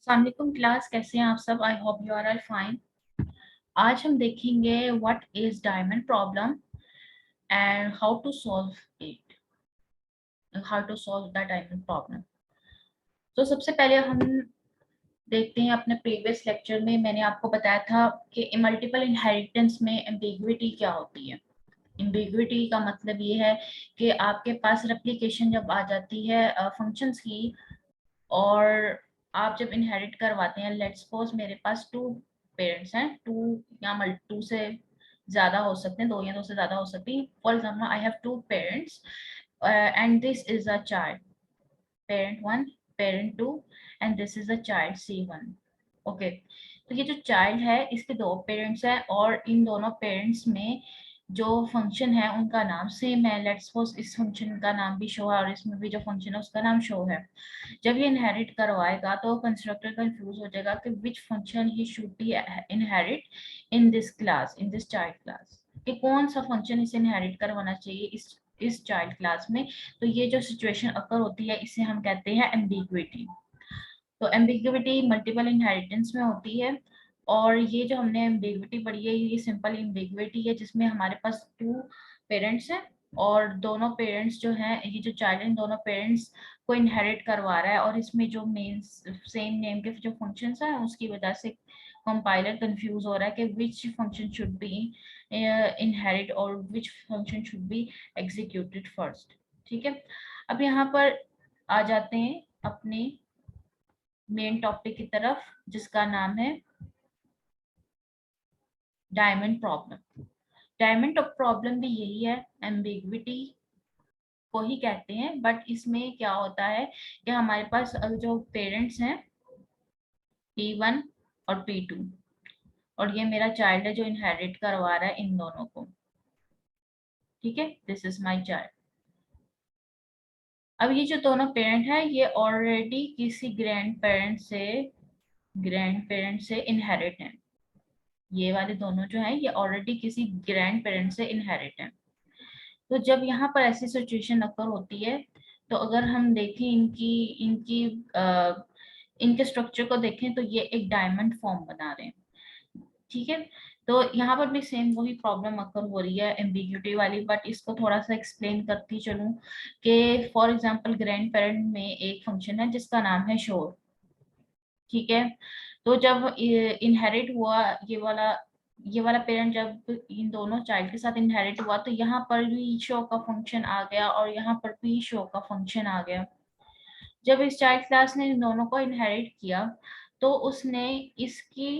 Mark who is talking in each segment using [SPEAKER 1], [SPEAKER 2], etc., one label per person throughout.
[SPEAKER 1] अस्सलाम वालेकुम क्लास, कैसे हैं आप सब। I hope you are all fine. आज हम देखेंगे what is diamond problem and how to solve the diamond problem. तो सबसे पहले हम देखते हैं, अपने प्रीवियस लेक्चर में मैंने आपको बताया था कि मल्टीपल इनहेरिटेंस में एम्बिग्विटी क्या होती है। एम्बिग्विटी का मतलब ये है कि आपके पास रेप्लिकेशन जब आ जाती है फंक्शंस की, और आप जब इनहेरिट करवाते हैं, लेट्स सपोज मेरे पास टू पेरेंट्स हैं, टू या टू से ज्यादा हो सकते हैं, दो या दो से ज्यादा हो सकती हैं। For example I have two parents and this is a child, parent one, parent two, and this is a child C1। Okay, तो ये जो चाइल्ड है इसके दो पेरेंट्स हैं और इन दोनों पेरेंट्स में जो फंक्शन है उनका नाम सेम है। लेट्स सपोज इस फंक्शन का नाम भी शो है और इसमें भी जो फंक्शन है उसका नाम शो है। जब ये इनहेरिट करवाएगा तो कंस्ट्रक्टर कंफ्यूज हो जाएगा कि which function he should be inherit in this class, in this child class, कि कौन सा फंक्शन इसे इनहेरिट करवाना चाहिए इस चाइल्ड क्लास में। तो ये जो सिचुएशन अकर होती है इसे हम कहते हैं एम्बिग्विटी। तो एम्बिग्विटी मल्टीपल इनहेरिटेंस में होती है, और ये जो हमने एम्बिग्विटी पढ़ी है ये सिंपल एम्बिग्विटी है जिसमें हमारे पास टू पेरेंट्स हैं और दोनों पेरेंट्स जो हैं, ये जो चाइल्ड है दोनों पेरेंट्स को इनहेरिट करवा रहा है, और इसमें जो मेन सेम नेम के जो फंक्शंस हैं उसकी वजह से कंपाइलर कंफ्यूज हो रहा है कि which function should be inherit और which function should be executed first. ठीक है, अब यहाँ पर आ जाते हैं अपने मेन टॉपिक की तरफ, जिसका नाम है डायमंड प्रॉब्लम। डायमंड प्रॉब्लम भी यही है, एम्बिग्विटी को ही कहते हैं, बट इसमें क्या होता है कि हमारे पास जो पेरेंट्स हैं P1 और P2, और ये मेरा चाइल्ड है जो इनहेरिट करवा रहा है इन दोनों को। ठीक है, दिस इज माय चाइल्ड। अब ये जो दोनों पेरेंट है ये ऑलरेडी किसी ग्रैंड पेरेंट से इनहेरिट है। ये वाले दोनों जो हैं ये ऑलरेडी किसी ग्रैंड पेरेंट से इनहेरिट है। तो जब यहाँ पर ऐसी सिचुएशन अकर होती है, तो अगर हम देखें इनकी इनकी इनके स्ट्रक्चर को देखें तो ये एक डायमंड फॉर्म बना रहे हैं। ठीक है, तो यहाँ पर भी सेम वही प्रॉब्लम अकर हो रही है एम्बिग्यूटी वाली, बट इसको थोड़ा सा एक्सप्लेन करती चलूं कि फॉर एग्जांपल ग्रैंड पेरेंट में एक फंक्शन है जिसका नाम है शोर। ठीक है, तो जब इनहेरिट हुआ ये वाला पेरेंट, जब इन दोनों चाइल्ड के साथ इनहेरिट हुआ तो यहाँ पर भी शो का फंक्शन आ गया और यहाँ पर भी शो का फंक्शन आ गया। जब इस चाइल्ड क्लास ने इन दोनों को इनहेरिट किया तो उसने इसकी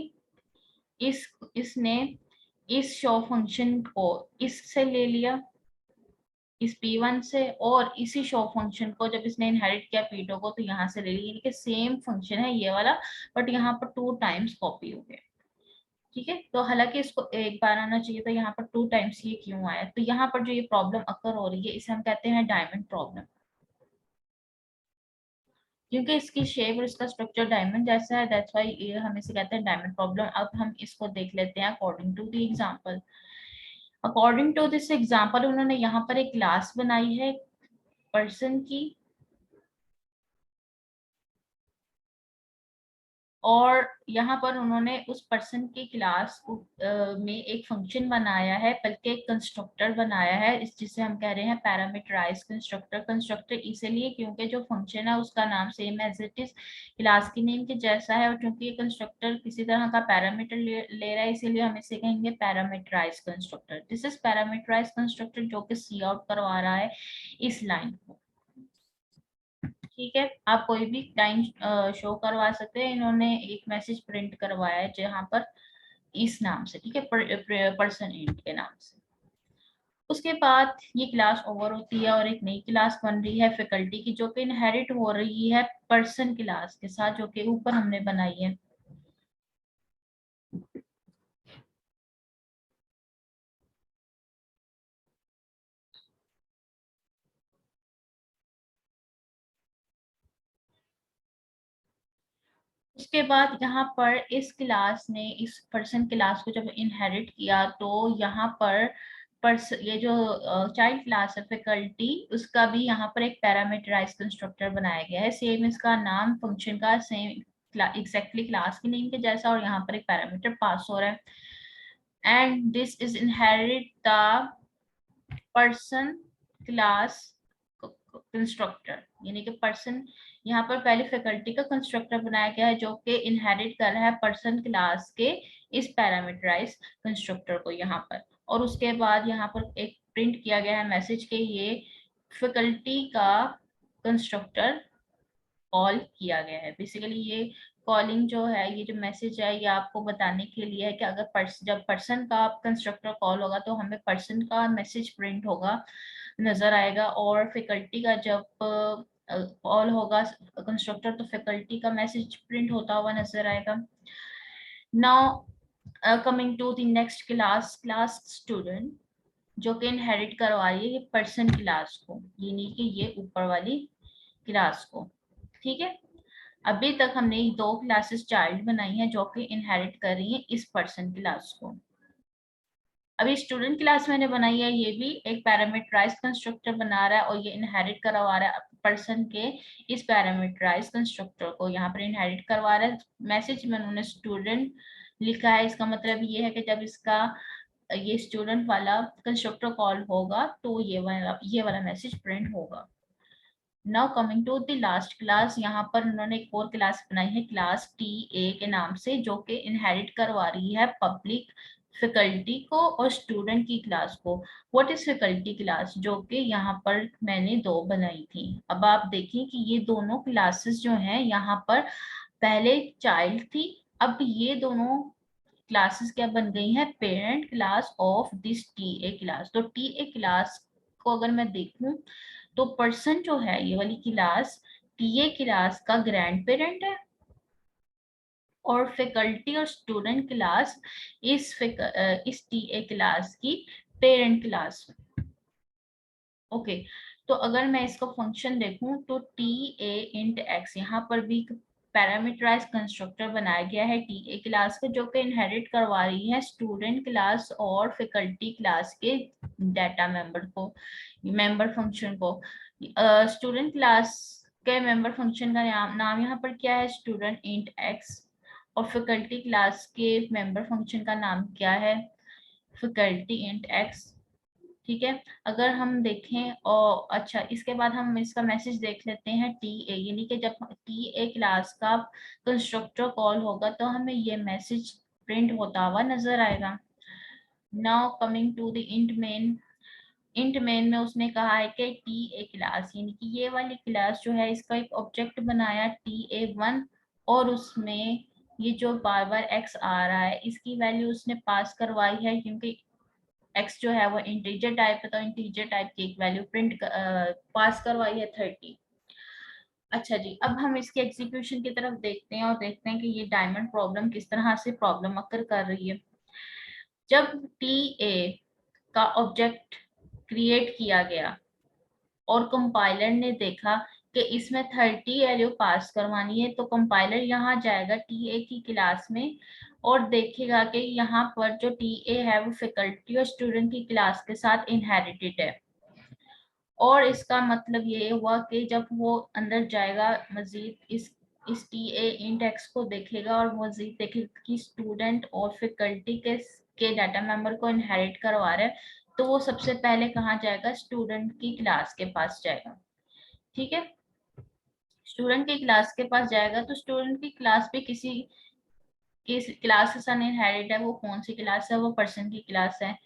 [SPEAKER 1] इस इसने इस शो फंक्शन को इससे ले लिया, इस P1 से, और इसी शो फंक्शन को जब इसने इनहेरिट किया P2 को तो यहाँ से ले लिया, यानी कि सेम फंक्शन है ये वाला, बट यहाँ पर टू टाइम्स कॉपी हो गया। ठीक है, तो हालांकि इसको एक बार आना चाहिए था, यहाँ पर टू टाइम्स ये क्यों आया। तो यहाँ पर जो ये प्रॉब्लम अकर हो रही है इसे हम कहते हैं डायमंड प्रॉब्लम, क्योंकि इसकी शेप और इसका स्ट्रक्चर डायमंड जैसा है, दैट्स व्हाई ये हम इसे कहते हैं डायमंड प्रॉब्लम। अब हम इसको देख लेते हैं according to the example. According to this example उन्होंने यहाँ पर एक क्लास बनाई है पर्सन की, और यहाँ पर उन्होंने उस पर्सन की क्लास में एक फंक्शन बनाया है, बल्कि एक कंस्ट्रक्टर बनाया है इस जिसे हम कह रहे हैं पैरामीटराइज कंस्ट्रक्टर। कंस्ट्रक्टर इसलिए क्योंकि जो फंक्शन है उसका नाम same as it is class की नेम के जैसा है, और क्योंकि ये कंस्ट्रक्टर किसी तरह का पैरामीटर ले रहा है इसीलिए हम इसे कहेंगे parameterize constructor. This is parameterize constructor जो कि सी आउट करवा रहा है इस लाइन को। ठीक है, आप कोई भी टाइम शो करवा सकते हैं। इन्होंने एक मैसेज प्रिंट करवाया है जहां पर इस नाम से, ठीक है, पर्सन इंट के नाम से। उसके बाद ये क्लास ओवर होती है और एक नई क्लास बन रही है फैकल्टी की, जो कि इनहेरिट हो रही है पर्सन क्लास के साथ जो कि ऊपर हमने बनाई है। उसके बाद यहाँ पर इस क्लास ने इस पर्सन क्लास को जब इनहेरिट किया तो यहाँ पर ये जो चाइल्ड क्लास है फैकल्टी, उसका भी यहाँ पर एक पैरामीटराइज कंस्ट्रक्टर बनाया गया है। सेम इसका नाम फंक्शन का सेम एग्जैक्टली क्लास के नेम के जैसा, और यहाँ पर एक पैरामीटर पास हो रहा है। And this is inherit the person class constructor, यानी कि पर्सन, यहाँ पर पहले फैकल्टी का कंस्ट्रक्टर बनाया गया है जो कि इनहेरिट कर रहा है पर्सन क्लास के इस पैरामीटराइज कंस्ट्रक्टर को यहाँ पर। और उसके बाद यहाँ पर एक प्रिंट किया गया है मैसेज के ये फैकल्टी का कंस्ट्रक्टर कॉल किया गया है। बेसिकली ये कॉलिंग जो है, ये जो मैसेज है, ये आपको बताने के लिए है कि अगर जब पर्सन का कंस्ट्रक्टर कॉल होगा तो हमें पर्सन का मैसेज प्रिंट होगा, नजर आएगा, और फैकल्टी का जब कॉल होगा कंस्ट्रक्टर तो फैकल्टी का मैसेज प्रिंट होता हुआ नजर आएगा। Now coming to the next class, class student, जो कि इनहेरिट करवा रही है ये पर्सन क्लास को, यानी कि ये ऊपर वाली क्लास को। ठीक है, अभी तक हमने दो क्लासेस चाइल्ड बनाई हैं जो कि इनहेरिट कर रही हैं इस पर्सन क्लास को। अभी स्टूडेंट क्लास मैंने बनाई है, ये भी एक पैरामीटराइज कंस्ट्रक्टर बना रहा है और ये इनहेरिट करवा रहा है पर्सन के इस पैरामीटराइज कंस्ट्रक्टर को, यहाँ पर इनहेरिट करवा रहा है। मैसेज में उन्होंने स्टूडेंट लिखा है, इसका मतलब ये है कि जब इसका ये स्टूडेंट वाला कंस्ट्रक्टर कॉल होगा तो ये वाला मैसेज प्रिंट होगा। Now coming to the last class, यहाँ पर उन्होंने एक और क्लास बनाई है क्लास टी ए के नाम से, जो कि इनहेरिट करवा रही है पब्लिक फैकल्टी को और स्टूडेंट की क्लास को। व्हाट इज फैकल्टी क्लास, जो कि यहाँ पर मैंने दो बनाई थी। अब आप देखें कि ये दोनों क्लासेस जो हैं यहाँ पर पहले चाइल्ड थी, अब ये दोनों क्लासेस क्या बन गई हैं, parent class of this T A class. तो टी ए क्लास को अगर मैं देखूं तो पर्सन जो है ये वाली क्लास टीए क्लास का ग्रैंड पेरेंट है, और फैकल्टी और स्टूडेंट क्लास इस टीए क्लास की पेरेंट क्लास। ओके, तो अगर मैं इसका फंक्शन देखूं तो टी ए इंट एक्स, यहाँ पर भी पैरामीटराइज कंस्ट्रक्टर बनाया गया है टी ए क्लास का, जो कि इनहेरिट करवा रही है स्टूडेंट क्लास और फैकल्टी क्लास के डाटा मेंबर को, मेंबर फंक्शन को। स्टूडेंट क्लास के मेंबर फंक्शन का नाम यहाँ पर क्या है, स्टूडेंट इंट एक्स, और फैकल्टी क्लास के मेंबर फंक्शन का नाम क्या है, फैकल्टी इंट एक्स। ठीक है, अगर हम देखें और अच्छा इसके बाद हम इसका मैसेज देख लेते हैं टी ए, यानी कि जब टी ए क्लास का कंस्ट्रक्टर कॉल होगा तो हमें ये मैसेज प्रिंट होता हुआ नजर आएगा। Now coming to the int main में उसने कहा है कि टी ए क्लास, यानी कि ये वाली क्लास जो है इसका एक ऑब्जेक्ट बनाया टी ए वन, और उसमें ये जो बार बार एक्स आ रहा है इसकी वैल्यू उसने पास करवाई है, क्योंकि एक्स जो है वो इंटीजर टाइप है तो इंटीजर टाइप की एक वैल्यू प्रिंट पास करवाई है 30। अच्छा जी, अब हम इसके एग्जीक्यूशन की तरफ देखते हैं और देखते हैं कि ये डायमंड प्रॉब्लम किस तरह से प्रॉब्लम अकर कर रही है। जब टी ए का ऑब्जेक्ट क्रिएट किया गया और कंपाइलर ने देखा कि इसमें 30 वैल्यू पास करवानी है, तो कंपाइलर यहाँ जाएगा टी ए की क्लास में और देखेगा कि यहाँ पर जो टी ए है वो फैकल्टी और स्टूडेंट की क्लास के साथ इनहेरिटेड है। और इसका मतलब ये हुआ कि जब वो अंदर जाएगा मजीद इस टी ए इंडेक्स को देखेगा और मजीद देखेगा कि स्टूडेंट और फैकल्टी के डाटा मेंबर को इनहेरिट करवा रहे हैं, तो वो सबसे पहले कहाँ जाएगा, स्टूडेंट की क्लास के पास जाएगा। ठीक है, स्टूडेंट की क्लास के पास जाएगा तो स्टूडेंट की क्लास भी किस क्लास के साथ इनहेरिट है, वो कौन सी क्लास है, वो पर्सन की क्लास है।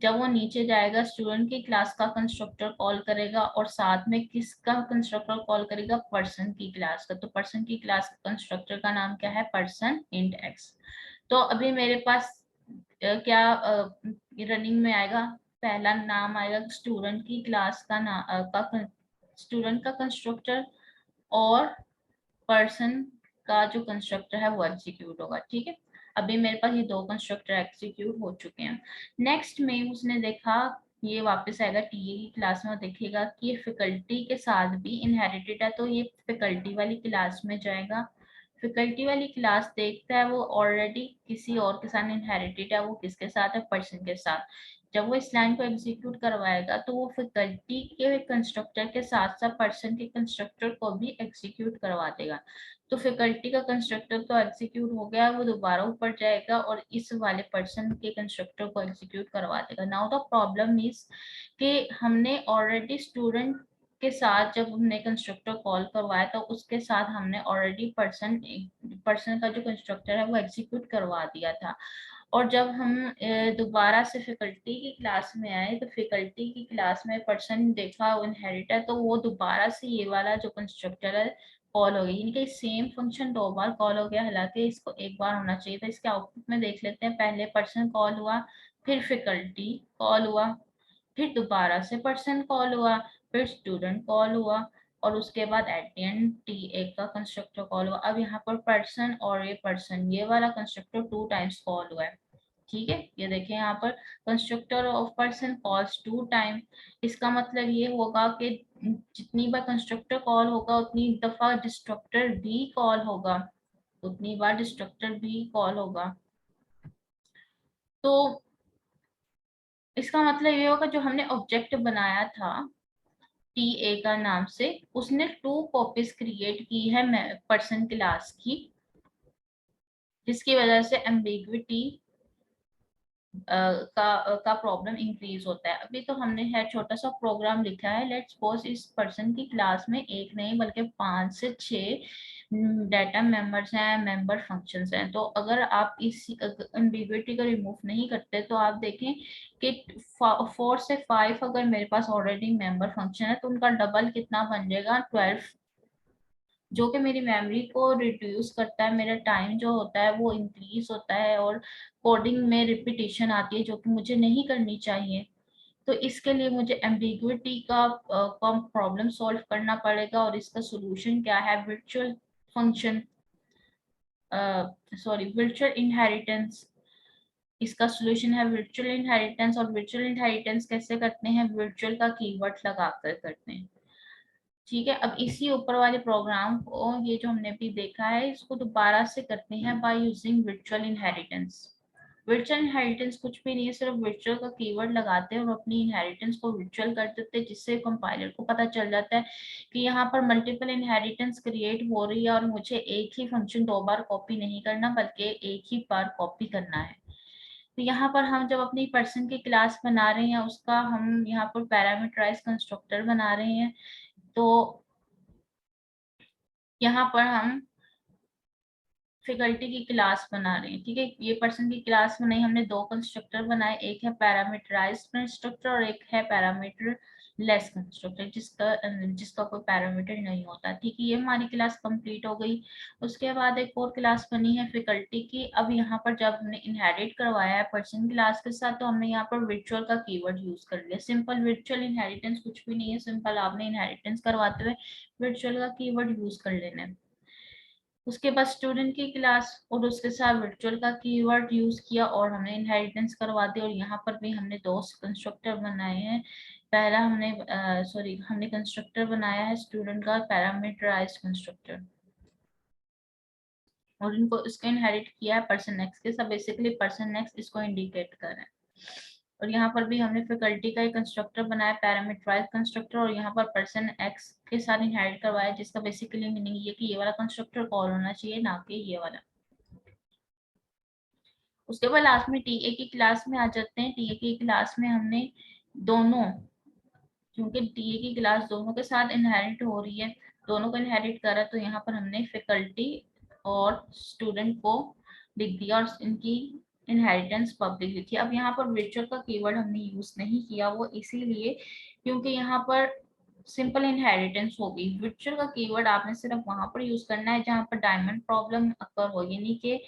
[SPEAKER 1] जब वो नीचे जाएगा स्टूडेंट की क्लास का कंस्ट्रक्टर कॉल करेगा और साथ में किसका कंस्ट्रक्टर कॉल करेगा, पर्सन की क्लास का। तो पर्सन की क्लास का कंस्ट्रक्टर का नाम क्या है, पर्सन इंट एक्स। तो अभी मेरे पास क्या रनिंग में आएगा, पहला नाम आएगा स्टूडेंट की क्लास का स्टूडेंट का कंस्ट्रक्टर, और पर्सन का जो कंस्ट्रक्टर है वो एग्जीक्यूट होगा। ठीक है, अभी मेरे पास ये दो कंस्ट्रक्टर एग्जीक्यूट हो चुके हैं। नेक्स्ट में उसने देखा, ये वापस आएगा टीए की क्लास में और देखेगा कि ये फैकल्टी के साथ भी इनहेरिटेड है, तो ये फैकल्टी वाली क्लास में जाएगा। फैकल्टी वाली क्लास देखता है वो ऑलरेडी किसी और के साथ इनहेरिटेड है, वो किसके साथ है, पर्सन के साथ। जब वो इस लाइन को एग्जीक्यूट करवाएगा तो वो फैकल्टी के कंस्ट्रक्टर के साथ साथ पर्सन के कंस्ट्रक्टर को भी एग्जीक्यूट करवा देगा। तो फैकल्टी का कंस्ट्रक्टर तो एग्जीक्यूट हो गया, वो दोबारा ऊपर जाएगा और इस वाले पर्सन के कंस्ट्रक्टर को एग्जीक्यूट करवा देगा। नाउ द प्रॉब्लम इज कि हमने ऑलरेडी स्टूडेंट के साथ जब हमने कंस्ट्रक्टर कॉल करवाया तो उसके साथ हमने ऑलरेडी पर्सन का जो कंस्ट्रक्टर है वो एग्जीक्यूट करवा दिया था। और जब हम दोबारा से फैकल्टी की क्लास में आए तो फैकल्टी की क्लास में पर्सन देखा वो इनहेरिट है, तो वो दोबारा से ये वाला जो कंस्ट्रक्टर है कॉल हो गई, यानी कि सेम फंक्शन दो बार कॉल हो गया, हालांकि इसको एक बार होना चाहिए था। इसके आउटपुट में देख लेते हैं, पहले पर्सन कॉल हुआ, फिर फैकल्टी कॉल हुआ, फिर दोबारा से पर्सन कॉल हुआ, फिर स्टूडेंट कॉल हुआ, और उसके बाद एट द एंड टी एक का कंस्ट्रक्टर कॉल हुआ। अब यहाँ पर पर्सन और ये पर्सन, ये वाला कंस्ट्रक्टर 2 टाइम्स कॉल हुआ है। ठीक है, ये देखें यहाँ पर constructor of person calls 2 time. इसका मतलब ये होगा कि जितनी बार कंस्ट्रक्टर कॉल होगा उतनी दफा डिस्ट्रक्टर भी कॉल होगा, उतनी बार डिस्ट्रक्टर भी कॉल होगा। तो इसका मतलब ये होगा जो हमने ऑब्जेक्ट बनाया था टी ए का नाम से, उसने 2 कॉपीज क्रिएट की है पर्सन क्लास की, जिसकी वजह से एम्बिग्विटी का प्रॉब्लम इंक्रीज होता है। अभी तो हमने है छोटा सा प्रोग्राम लिखा है, लेट्स सपोज इस पर्सन की क्लास में एक नहीं बल्कि 5 से 6 डाटा मेंबर्स हैं, मेंबर फंक्शंस हैं। तो अगर आप इस एम्बिग्विटी को रिमूव नहीं करते तो आप देखें कि 4 से 5 अगर मेरे पास ऑलरेडी मेंबर फंक्शन है तो उनका डबल कितना बन जाएगा, 12, जो कि मेरी मेमोरी को रिड्यूस करता है, मेरा टाइम जो होता है वो इंक्रीज होता है, और कोडिंग में रिपीटेशन आती है जो कि मुझे नहीं करनी चाहिए। तो इसके लिए मुझे एम्बिग्विटी का प्रॉब्लम सॉल्व करना पड़ेगा, और इसका सोल्यूशन क्या है, virtual function, sorry virtual inheritance. इसका सोल्यूशन है वर्चुअल इनहेरिटेंस। और वर्चुअल इनहेरिटेंस कैसे करते हैं, वर्चुअल का कीवर्ड लगाकर करते हैं। ठीक है, अब इसी ऊपर वाले प्रोग्राम को, ये जो हमने अभी देखा है, इसको दोबारा से करते हैं by using virtual inheritance. Virtual inheritance कुछ भी नहीं है, सिर्फ वर्चुअल का कीवर्ड लगाते हैं और अपनी इनहेरिटेंस को वर्चुअल कर देते हैं, जिससे कंपाइलर को पता चल जाता है कि यहाँ पर मल्टीपल इनहेरिटेंस क्रिएट हो रही है और मुझे एक ही फंक्शन 2 बार कॉपी नहीं करना बल्कि एक ही बार कॉपी करना है। तो यहाँ पर हम जब अपनी पर्सन की क्लास बना रहे हैं, उसका हम यहाँ पर पैरामीटराइज कंस्ट्रक्टर बना रहे हैं, तो यहाँ पर हम फैकल्टी की क्लास बना रहे हैं। ठीक है, ये पर्सन की क्लास बनाई हमने, 2 कंस्ट्रक्टर बनाए, एक है पैरामीटराइज्ड कंस्ट्रक्टर और एक है पैरामीटर लेस कंस्ट्रक्टर, जिसका कोई पैरामीटर नहीं होता। ठीक है, ये हमारी क्लास कंप्लीट हो गई। उसके बाद एक और क्लास बनी है फैकल्टी की। अब यहाँ पर जब हमने इनहेरिट करवाया है पर्सन क्लास के साथ, तो हमने यहाँ पर वर्चुअल का कीवर्ड यूज कर लिया। सिंपल वर्चुअल इनहेरिटेंस कुछ भी नहीं है, सिंपल आपने इनहेरिटेंस करवाते हुए वर्चुअल का कीवर्ड यूज कर लेना है। उसके बाद स्टूडेंट की क्लास और उसके साथ वर्चुअल का कीवर्ड यूज किया और हमने इनहेरिटेंस करवा दी। और यहाँ पर भी हमने 2 कंस्ट्रक्टर बनाए हैं। पहला हमने कंस्ट्रक्टर बनाया है स्टूडेंट का, पैरामीटराइज्ड कंस्ट्रक्टर, और इनको इसको इनहेरिट किया है पर्सन एक्स के साथ। बेसिकली पर्सन एक्स इसको इंडिकेट कर रहा है। और यहाँ पर भी हमने फैकल्टी का एक कंस्ट्रक्टर बनाया, पैरामीटराइज्ड कंस्ट्रक्टर, और यहाँ पर पर्सन एक्स के साथ इनहेरिट करवाया, जिसका बेसिकली मीनिंग ये कि ये वाला कंस्ट्रक्टर कॉल होना चाहिए, ना कि ये वाला। उसके बाद लास्ट में टीए की क्लास में आ जाते हैं। टीए की क्लास में हमने दोनों, क्योंकि टीए की क्लास दोनों के साथ इनहेरिट हो रही है, दोनों को इनहेरिट करा, तो यहाँ पर हमने फैकल्टी और स्टूडेंट को लिख दिया और इनकी इनहेरिटेंस पब्लिक लिखी। अब यहाँ पर वर्चुअल का कीवर्ड हमने यूज नहीं किया, वो इसीलिए क्योंकि यहाँ पर सिंपल इनहेरिटेंस होगी। वर्चुअल का कीवर्ड आपने सिर्फ वहां पर यूज करना है जहां पर डायमंड प्रॉब्लम अकर हो, यानी कि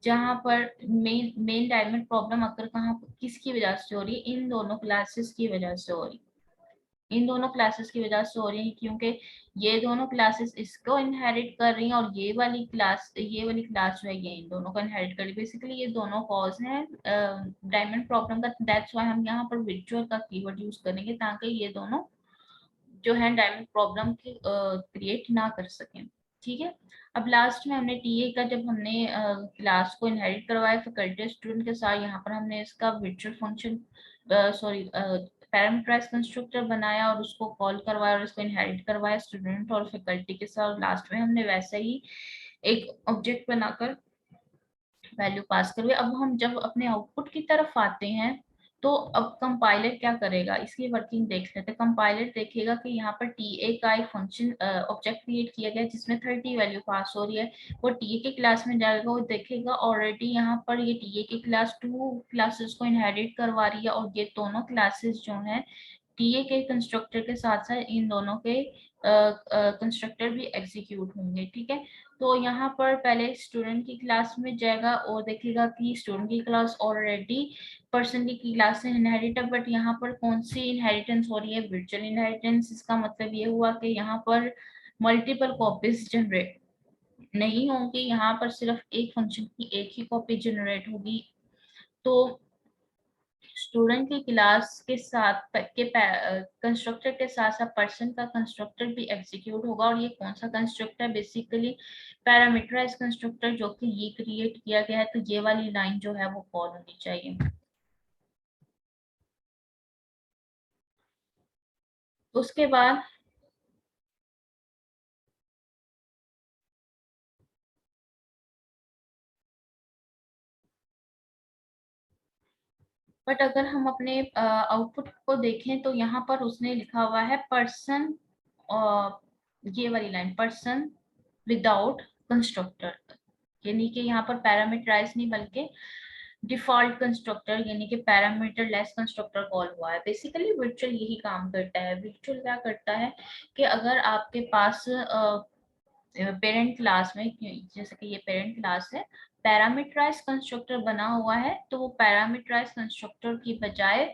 [SPEAKER 1] जहां पर मेन डायमंड प्रॉब्लम अकर कहाँ किसकी वजह से हो रही है, इन दोनों क्लासेस की वजह से हो रही है, इन दोनों क्लासेस की वजह से हो रही है, क्योंकि ये दोनों क्लासेस इसको इनहेरिट कर रही हैं और ये वाली क्लास जो है ये इन दोनों को इनहेरिट कर रही है। बेसिकली ये दोनों कॉज हैं डायमंड प्रॉब्लम का। दैट्स व्हाई हम यहाँ पर वर्चुअल का कीवर्ड यूज करेंगे, ताकि ये दोनों जो है डायमंड प्रॉब्लम क्रिएट ना कर सकें। ठीक है, अब लास्ट में हमने टीए का, जब हमने क्लास को इनहेरिट करवाया फैकल्टी स्टूडेंट के साथ, यहाँ पर हमने इसका वर्चुअल फंक्शन पैरामीटराइज कंस्ट्रक्टर बनाया और उसको कॉल करवाया और इसको इनहेरिट करवाया स्टूडेंट और फैकल्टी के साथ। लास्ट में हमने वैसे ही एक ऑब्जेक्ट बनाकर वैल्यू पास करोगे। अब हम जब अपने आउटपुट की तरफ आते हैं तो अब कंपाइलर क्या करेगा, इसकी वर्किंग देख लेते हैं। कंपाइलर देखेगा कि यहाँ पर टीए का एक फंक्शन ऑब्जेक्ट क्रिएट किया गया जिसमें 30 वैल्यू पास हो रही है। वो टीए के क्लास में जाएगा, वो देखेगा ऑलरेडी यहाँ पर ये टीए की क्लास 2 क्लासेस को इनहेरिट करवा रही है और ये दोनों क्लासेस जो हैं टीए के कंस्ट्रक्टर के साथ साथ इन दोनों के कंस्ट्रक्टर भी एग्जीक्यूट होंगे। ठीक है, तो यहाँ पर पहले स्टूडेंट की क्लास में जाएगा और देखेगा कि स्टूडेंट की क्लास ऑलरेडी पर्सन की क्लास से इनहेरिट है, बट यहाँ पर कौन सी इनहेरिटेंस हो रही है, वर्चुअल इनहेरिटेंस। इसका मतलब ये हुआ कि यहाँ पर मल्टीपल कॉपीज जनरेट नहीं होंगी, यहाँ पर सिर्फ एक फंक्शन की एक ही कॉपी जनरेट होगी। तो स्टूडेंट की क्लास के साथ के कंस्ट्रक्टर के साथ साथ पर्सन का कंस्ट्रक्टर भी एग्जीक्यूट होगा। और ये कौन सा कंस्ट्रक्टर, बेसिकली पैरामीटराइज कंस्ट्रक्टर जो कि ये क्रिएट किया गया है। तो ये वाली लाइन जो है वो कॉल होनी चाहिए। उसके बाद बट अगर हम अपने आउटपुट को देखें तो यहाँ पर उसने लिखा हुआ है पर्सन, ये वाली लाइन पर्सन विदाउट कंस्ट्रक्टर, यानी कि यहाँ पर पैरामीटराइज नहीं बल्कि डिफॉल्ट कंस्ट्रक्टर यानी कि पैरामीटर लेस कंस्ट्रक्टर कॉल हुआ है। बेसिकली वर्चुअल यही काम करता है। वर्चुअल क्या करता है कि अगर आपके पास पेरेंट क्लास में, जैसे कि ये पेरेंट क्लास है, पैरामीटराइज कंस्ट्रक्टर बना हुआ है, तो वो पैरामीटराइज कंस्ट्रक्टर की बजाय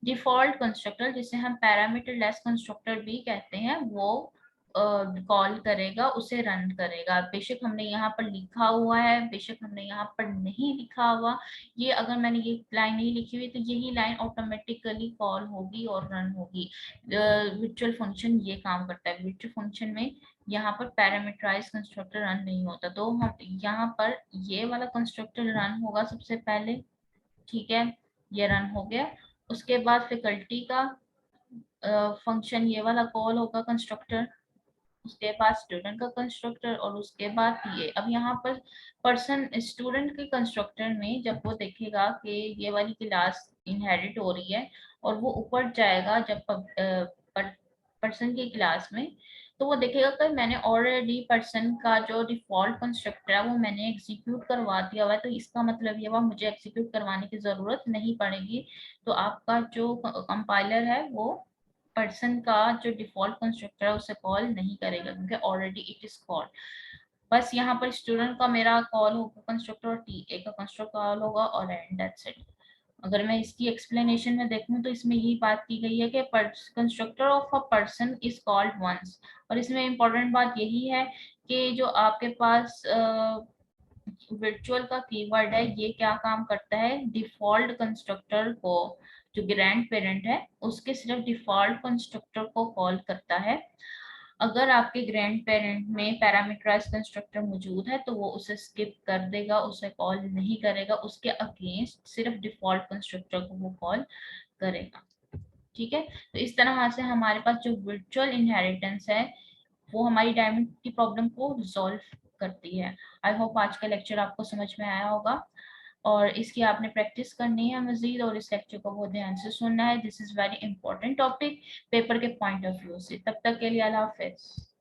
[SPEAKER 1] डिफॉल्ट कंस्ट्रक्टर जिसे हम पैरामीटर लेस कंस्ट्रक्टर भी कहते हैं वो कॉल करेगा, उसे रन करेगा। बेशक हमने यहाँ पर लिखा हुआ है, बेशक हमने यहाँ पर नहीं लिखा हुआ, ये अगर मैंने ये लाइन नहीं लिखी हुई तो यही लाइन ऑटोमेटिकली कॉल होगी और रन होगी। वर्चुअल फंक्शन ये काम करता है। वर्चुअल फंक्शन में यहाँ पर पैरामीटराइज कंस्ट्रक्टर रन नहीं होता, तो हम यहाँ पर ये वाला कंस्ट्रक्टर रन होगा सबसे पहले। ठीक है, ये रन हो गया। उसके बाद फैकल्टी का फंक्शन ये वाला कॉल होगा कंस्ट्रक्टर, उसके बाद स्टूडेंट का कंस्ट्रक्टर और उसके बाद ये। अब यहाँ पर पर्सन स्टूडेंट के कंस्ट्रक्टर में जब वो देखेगा कि ये वाली क्लास इनहेरिट हो रही है और वो ऊपर जाएगा जब पर्सन की क्लास में, तो वो देखेगा कि मैंने ऑलरेडी पर्सन का जो डिफॉल्ट कंस्ट्रक्टर है वो मैंने एग्जीक्यूट करवा दिया हुआ है, तो इसका मतलब ये हुआ मुझे एग्जीक्यूट करवाने की जरूरत नहीं पड़ेगी। तो आपका जो कंपाइलर है वो पर्सन का जो डिफॉल्ट कंस्ट्रक्टर है उसे कॉल नहीं करेगा क्योंकि ऑलरेडी इट इज कॉल्ड। बस यहाँ पर स्टूडेंट का मेरा कॉल होगा कंस्ट्रक्टर और टीए का कंस्ट्रक्टर कॉल होगा और एंड दैट्स इट। अगर मैं इसकी एक्सप्लेनेशन में देखूं तो इसमें यही बात की गई है कि constructor of a person is called once. और इसमें इम्पोर्टेंट बात यही है कि जो आपके पास वर्चुअल का कीवर्ड है ये क्या काम करता है, डिफॉल्ट कंस्ट्रक्टर को, जो ग्रैंड पेरेंट है उसके सिर्फ डिफॉल्ट कंस्ट्रक्टर को कॉल करता है। अगर आपके ग्रैंड पेरेंट में पैरामीटराइज कंस्ट्रक्टर मौजूद है तो वो उसे स्किप कर देगा, उसे कॉल नहीं करेगा, उसके अगेंस्ट सिर्फ डिफॉल्ट कंस्ट्रक्टर को वो कॉल करेगा। ठीक है, तो इस तरह से हमारे पास जो वर्चुअल इनहेरिटेंस है वो हमारी डायमंड की प्रॉब्लम को रिजॉल्व करती है। आई होप आज का लेक्चर आपको समझ में आया होगा और इसकी आपने प्रैक्टिस करनी है मजीद, और इस लेक्चर को बहुत ध्यान से सुनना है। This is very important topic paper के पॉइंट ऑफ व्यू से। तब तक के लिए अल्लाह हाफिज।